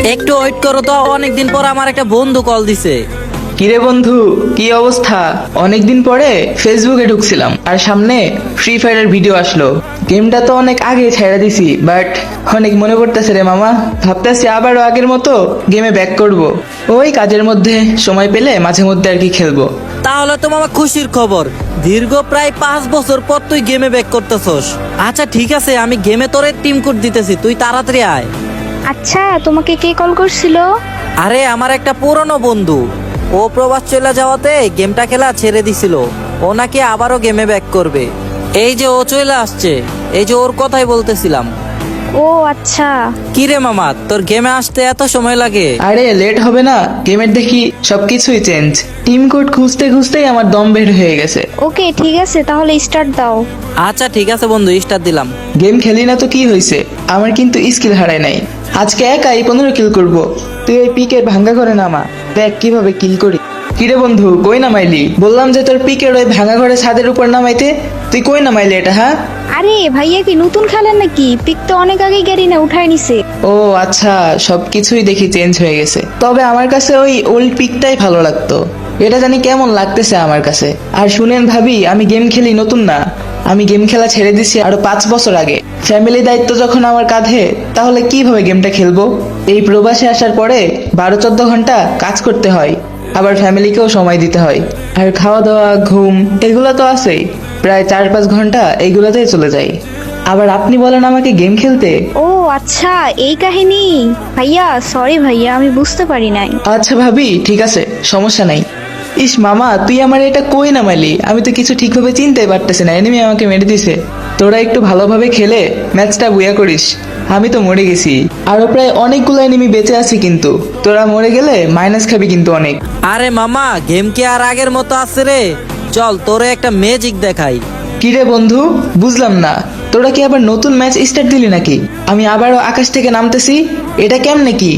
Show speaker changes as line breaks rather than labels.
একটু ওয়েট করো তো, অনেকদিন পর আমার একটা বন্ধু কল দিছে।
কিরে বন্ধু, কি অবস্থা? অনেকদিন পরে ফেসবুকে ঢুকছিলাম আর সামনে ফ্রি ফায়ারের ভিডিও আসলো। গেমটা তো অনেক আগে ছেড়ে দিছি, বাট অনেক মনে পড়তেছে রে মামা। ভাবতেছি আবারও আগের মতো গেমে ব্যাক করব। ওই কাজের মধ্যে সময় পেলে মাঝে মধ্যে আর কি খেলবো।
তাহলে তো মামা খুশির খবর, দীর্ঘ প্রায় 5 বছর পর তুই গেমে ব্যাক করতেছস। আচ্ছা ঠিক আছে, আমি গেমে তোরে টিম কোড দিতেছি, তুই তাড়াতাড়ি আয়।
আচ্ছা, তোমাকে কে কল করছিল?
আরে আমার একটা পুরনো বন্ধু, ও প্রবাস চলে যাওয়াতে গেমটা খেলা ছেড়ে দিছিল। ও নাকি আবারও গেমে ব্যাক করবে। এই যে ও চলে আসছে, এই যে ওর কথাই বলতেছিলাম।
ও আচ্ছা।
কি রে মামা, তোর গেমে আসতে এত সময় লাগে?
আরে লেট হবে না, গেমের দেখি সবকিছুই চেঞ্জ। টিম কোড খুঁজতে খুঁজতেই আমার দম বের হয়ে গেছে।
ওকে ঠিক আছে, তাহলে স্টার্ট দাও।
আচ্ছা ঠিক আছে বন্ধু, স্টার্ট দিলাম।
গেম খেলি না তো কি হয়েছে, আমার কিন্তু স্কিল হারায় নাই। আজকে একাই 15 কিল করব। তুই ওই পিকের ভাঙ্গা করে নামা, দেখ কিভাবে কিল করি। কিরে বন্ধু, কই নামাইলি? বললাম যে তোর পিকের ওই ভাঙা ঘরে ছাদের উপর নামাইতে, তুই কই নামাইলি এটা? হ্যাঁ,
আরে ভাইয়া কি নতুন খেলেন নাকি? পিক তো অনেক আগেই গাড়ি না উঠায় নিছে।
ও আচ্ছা, সবকিছুই দেখি চেঞ্জ হয়ে গেছে। তবে আমার কাছে ওই ওল্ড পিকটাই ভালো লাগতো। এটা জানি কেমন লাগতেছে আমার কাছে। আর শুনেন ভাবি, আমি গেম খেলি নতুন না, আমি গেম খেলা ছেড়ে দিছি আরো 5 বছর আগে। ফ্যামিলি দায়িত্ব যখন আমার কাঁধে, তাহলে কিভাবে গেমটা খেলবো? এই প্রবাসে আসার পরে 12-14 ঘন্টা কাজ করতে হয়, আবার ফ্যামিলিকেও সময় দিতে হয়। আর খাওয়া দাওয়া, ঘুম, এগুলো তো আছেই। প্রায় 4-5 ঘন্টা এইগুলোতেই চলে যায়। আবার আপনি বলেন আমাকে গেম খেলতে।
ও আচ্ছা, এই কাহিনী। ভাইয়া সরি ভাইয়া, আমি বুঝতে পারি নাই।
আচ্ছা ভাবি, ঠিক আছে, সমস্যা নাই। ইস মামা, তুই আমার এটা কই নামাইলি? আমি তো কিছু ঠিকভাবে চিনতে পারতেছি না, এনিমি আমাকে মেরে দিছে। তোরা একটু ভালোভাবে খেলে ম্যাচটা বুয়া করিস। আমি তো মরে গেছি, আরো প্রায় অনেকগুলো এনিমি বেঁচে আছে, কিন্তু তোরা মরে গেলে মাইনাস খাবি কিন্তু অনেক।
আরে মামা, গেম কি আর আগের মতো আছে রে? চল তোরে একটা ম্যাজিক দেখাই।
কিরে বন্ধু, বুঝলাম না, তোরা কি আবার নতুন ম্যাচ স্টার্ট দিলি নাকি? আমি আবারও আকাশ থেকে নামতেছি, এটা কেমনে কি?